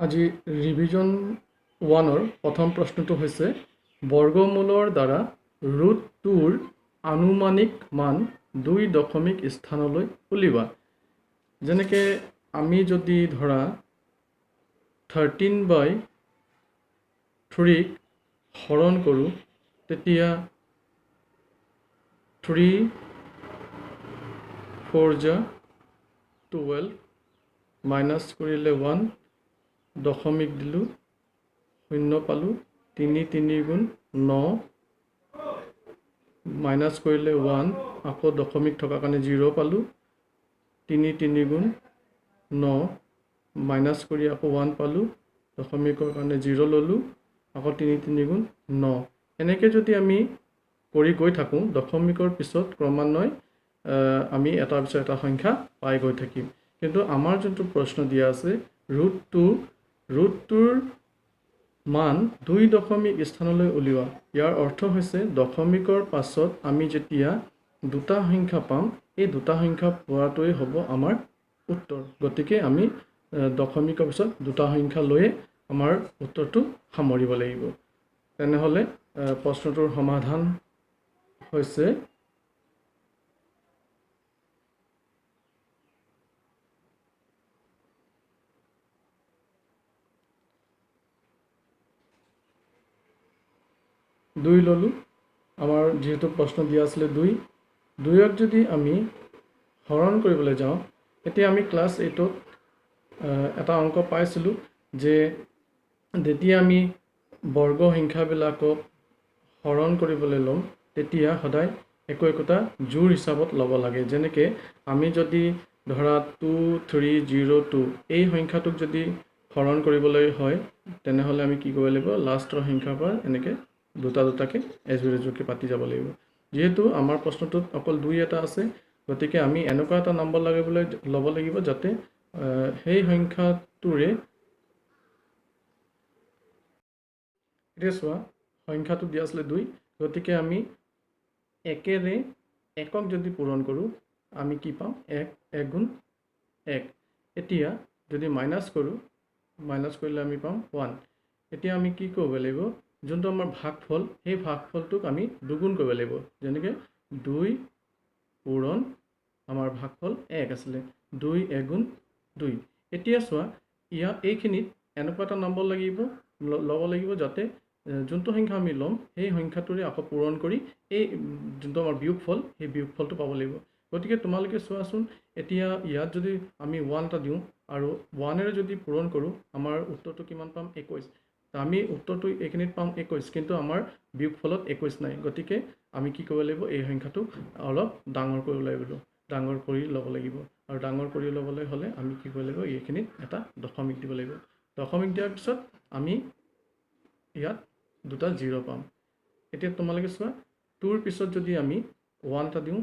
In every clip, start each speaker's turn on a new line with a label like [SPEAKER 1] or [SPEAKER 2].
[SPEAKER 1] আজি ৰিভিজন 1-ৰ প্ৰথম প্ৰশ্নটো হৈছে বৰ্গমূলৰ দ্বাৰা √2ৰ আনুমানিক মান 2 দশমিক স্থানলৈ উলিওৱা। যেনেকৈ আমি যদি ধৰা 13/3 হৰণ কৰোঁ তেতিয়া 3 4 × 12 মাইনাছ কৰিলে 1 দশমিক দিলোঁ 0 পালোঁ 3 3 গুণ 9 মাইনাছ কৰিলে 1 আকৌ দশমিক থকা কাৰণে 0 পালোঁ 3 3 গুণ 9 মাইনাছ কৰি আকৌ 1 পালোঁ দশমিকৰ কাৰণে 0 ল'লোঁ আকৌ 3 3 গুণ 9 এনেকৈ যদি আমি কৰি গৈ থাকোঁ দশমিকৰ পিছত ক্ৰমান্বয়ে আমি এটাৰ পিছত এটা সংখ্যা পাই গৈ থাকিম। কিন্তু আমাৰ যোনটো প্ৰশ্ন দিয়া আছে √2ৰ মান 2 দশমিক স্থানলৈ উলিওৱা। ইয়াৰ অৰ্থ হৈছে দশমিকৰ পাছত আমি যেতিয়া দুটা সংখ্যা পাম এই দুটা সংখ্যা পোৱাটোৱেই হ'ব আমাৰ উত্তৰ। গতিকে আমি দশমিকৰ পিছত দুটা সংখ্যা লৈয়ে আমাৰ উত্তৰটো সামৰিব লাগিব। তেনেহ'লে প্ৰশ্নটোৰ সমাধান হৈছে দুই ল'লোঁ। আমাৰ যিহেতু প্ৰশ্ন দিয়া আছিলে 2ক যদি আমি হৰণ কৰিবলৈ যাওঁ এতিয়া আমি ক্লাছ 8ত এটা অংক পাইছিলোঁ যে যেতিয়া আমি বৰ্গ সংখ্যাবিলাকক হৰণ কৰিবলৈ ল'ম তেতিয়া সদায় একোটা জোড় হিচাপত ল'ব লাগে। যেনেকৈ আমি যদি ধৰা 2 3 0 2 এই সংখ্যাটোক যদি হৰণ কৰিবলৈ হয় তেনেহ'লে আমি কি কৰিব লাগিব লাষ্টৰ সংখ্যাৰ পৰা এনেকৈ দুটা দুটাকৈ এজোৰকৈ পাতি যাব লাগিব। যিহেতু আমাৰ প্ৰশ্নটোত অকল 2 এটা আছে গতিকে আমি এনেকুৱা এটা নম্বৰ ল'ব লাগিব যাতে সেই সংখ্যাটোৰে এতিয়া চোৱা সংখ্যাটো দিয়া আছিলে 2 গতিকে আমি একেৰে একক যদি পূৰণ কৰোঁ আমি কি পাম 1 গুণ 1। এতিয়া যদি মাইনাছ কৰোঁ মাইনাছ কৰিলে আমি পাম 1। এতিয়া আমি কি কৰিব লাগিব যোনটো আমাৰ ভাগফল সেই ভাগফলটোক আমি দুগুণ কৰিব লাগিব। যেনেকৈ 2 পূৰণ আমাৰ ভাগফল 1 আছিলে 2 1 গুণ 2। এতিয়া চোৱা এইখিনিত এনেকুৱা এটা নম্বৰ ল'ব লাগিব যাতে যোনটো সংখ্যা আমি ল'ম সেই সংখ্যাটোৰে আকৌ পূৰণ কৰি এই যোনটো আমাৰ বিয়োগফল সেই বিয়োগফলটো পাব লাগিব। গতিকে তোমালোকে চোৱাচোন এতিয়া ইয়াত যদি আমি 1 এটা দিওঁ আৰু 1ৰে যদি পূৰণ কৰোঁ আমাৰ উত্তৰটো কিমান পাম 21। আমি উত্তৰটো এইখিনিত পাম 21 কিন্তু আমাৰ বিয়োগফলত 21 নাই। গতিকে আমি কি কৰিব লাগিব এই সংখ্যাটো অলপ ডাঙৰ কৰি ল'ব লাগিব আৰু ডাঙৰ কৰি ল'বলৈ হ'লে আমি কি কৰিব লাগিব এইখিনিত এটা দশমিক দিব লাগিব। দশমিক দিয়াৰ পিছত আমি ইয়াত দুটা 0 পাম। এতিয়া তোমালোকে চোৱা 2ৰ পিছত যদি আমি 1 এটা দিওঁ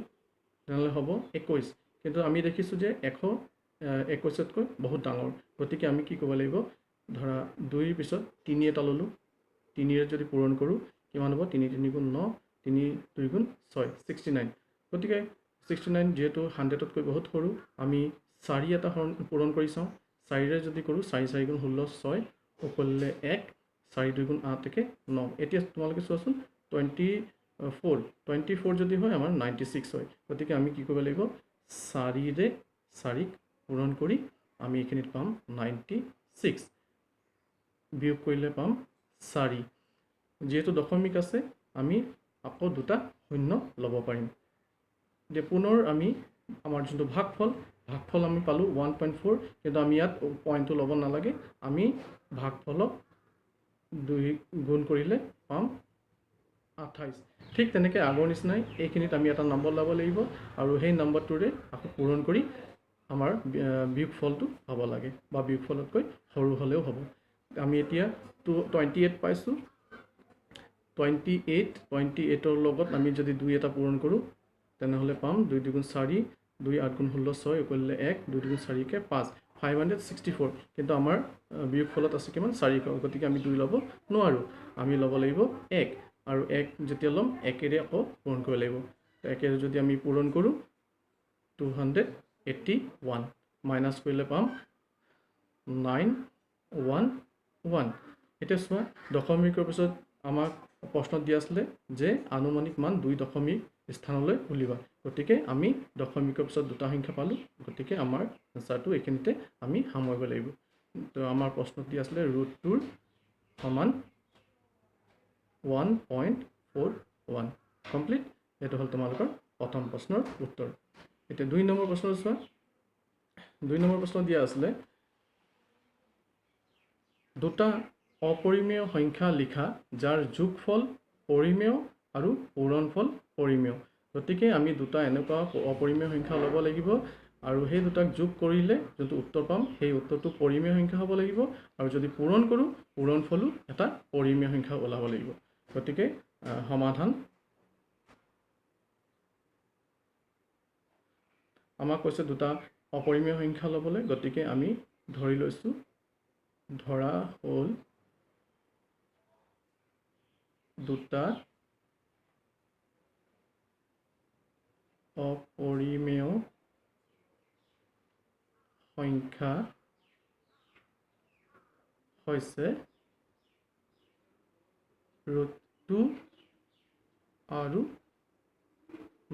[SPEAKER 1] তেনেহ'লে হ'ব 21 কিন্তু আমি দেখিছোঁ যে 121তকৈ বহুত ডাঙৰ। গতিকে আমি কি কৰিব লাগিব ধৰা 2ৰ পিছত 3 এটা ল'লোঁ 3ৰে যদি পূৰণ কৰোঁ কিমান হ'ব 3 3 গুণ 9 3 2 গুণ 6 69। গতিকে 69 যিহেতু 100তকৈ বহুত সৰু আমি 4 এটা পূৰণ কৰি চাওঁ 4ৰে যদি কৰোঁ 4 4 গুণ 16 6 কৰিলে 1 4 2 গুণ 8 1 9। এতিয়া তোমালোকে চোৱাচোন 24 যদি হয় আমাৰ 96 হয়। গতিকে আমি কি কৰিব লাগিব 4ৰে 4ক পূৰণ কৰি আমি এইখিনিত পাম 96 বিয়োগ কৰিলে পাম 4। যিহেতু দশমিক আছে আমি আকৌ দুটা শূন্য ল'ব পাৰিম। এতিয়া পুনৰ আমি আমাৰ যোনটো ভাগফল আমি পালোঁ 1.4 কিন্তু আমি ইয়াত পইণ্টটো ল'ব নালাগে আমি ভাগফলক 2 গুণ কৰিলে পাম 28। ঠিক তেনেকৈ আগৰ নিচিনাই এইখিনিত আমি এটা নম্বৰ ল'ব লাগিব আৰু সেই নম্বৰটোৰে আকৌ পূৰণ কৰি আমাৰ বিয়োগফলটো হ'ব লাগে বা বিয়োগফলতকৈ সৰু হ'লেও হ'ব। আমি এতিয়া 28 পাইছোঁ 28ৰ লগত আমি যদি 2 এটা পূৰণ কৰোঁ তেনেহ'লে পাম 2 2 গুণ 4 2 8 গুণ 16 6 কৰিলে 1 2 2 গুণ 4 কে 5 564 কিন্তু আমাৰ বিয়োগফলত আছে কিমান 400। গতিকে আমি 2 ল'ব নোৱাৰোঁ আমি ল'ব লাগিব 1 আৰু 1 যেতিয়া ল'ম 1ৰে আকৌ পূৰণ কৰিব লাগিব। 1ৰে যদি আমি পূৰণ কৰোঁ 281 মাইনাছ কৰিলে পাম 9 1 1 এতিয়া চোৱা দশমিকৰ পিছত আমাক প্ৰশ্নত দিয়া আছিলে যে আনুমানিক মান 2 দশমিক স্থানলৈ উলিওৱা গতিকে আমি দশমিকৰ পিছত দুটা সংখ্যা পালোঁ গতিকে আমাৰ আনসাৰটো এইখিনিতে আমি সামৰিব লাগিব তো আমাৰ প্ৰশ্নত দিয়া আছিলে √2 সমান 1.41 কমপ্লিট এইটো হ'ল তোমালোকৰ প্ৰথম প্ৰশ্নৰ উত্তৰ এতিয়া 2 নম্বৰ প্ৰশ্ন চোৱা 2 নম্বৰ প্ৰশ্ন দিয়া আছিলে দুটা অপৰিমেয় সংখ্যা লিখা যাৰ যোগফল পৰিমেয় আৰু পূৰণফল পৰিমেয় গতিকে আমি দুটা এনেকুৱা অপৰিমেয় সংখ্যা ল'ব লাগিব আৰু সেই দুটাক যোগ কৰিলে যোনটো উত্তৰ পাম সেই উত্তৰটো পৰিমেয় সংখ্যা হ'ব লাগিব আৰু যদি পূৰণ কৰোঁ পূৰণফলো এটা পৰিমেয় সংখ্যা ওলাব লাগিব গতিকে সমাধান আমাক কৈছে দুটা অপৰিমেয় সংখ্যা ল'বলৈ গতিকে আমি ধৰি লৈছোঁ ধৰা হ'ল দুটা অপৰিমেয় সংখ্যা হৈছে √2 আৰু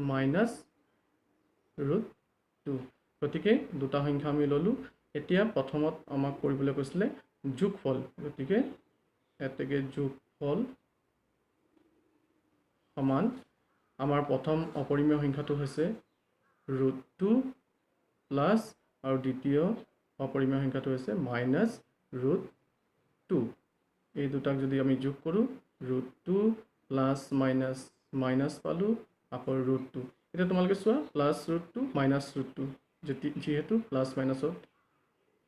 [SPEAKER 1] -√2 গতিকে দুটা সংখ্যা আমি ল'লোঁ এতিয়া প্ৰথমত আমাক কৰিবলৈ কৈছিলে যোগফল গতিকে এতেকে যোগফল সমান আমাৰ প্ৰথম অপৰিমেয় সংখ্যাটো হৈছে √2 প্লাছ আৰু দ্বিতীয় অপৰিমেয় সংখ্যাটো হৈছে -√2 এই দুটাক যদি আমি যোগ কৰোঁ √2 প্লাছ মাইনাছ পালোঁ আকৌ √2 এতিয়া তোমালোকে চোৱা +√2 -√2 যিহেতু প্লাছ মাইনাছত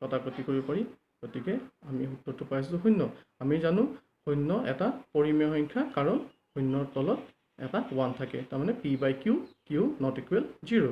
[SPEAKER 1] কটাকটি কৰিব পাৰি গতিকে আমি উত্তৰটো পাইছোঁ 0 আমি জানো 0 এটা পৰিমেয় সংখ্যা কাৰণ 0ৰ তলত এটা 1 থাকে তাৰমানে p/q q not equal 0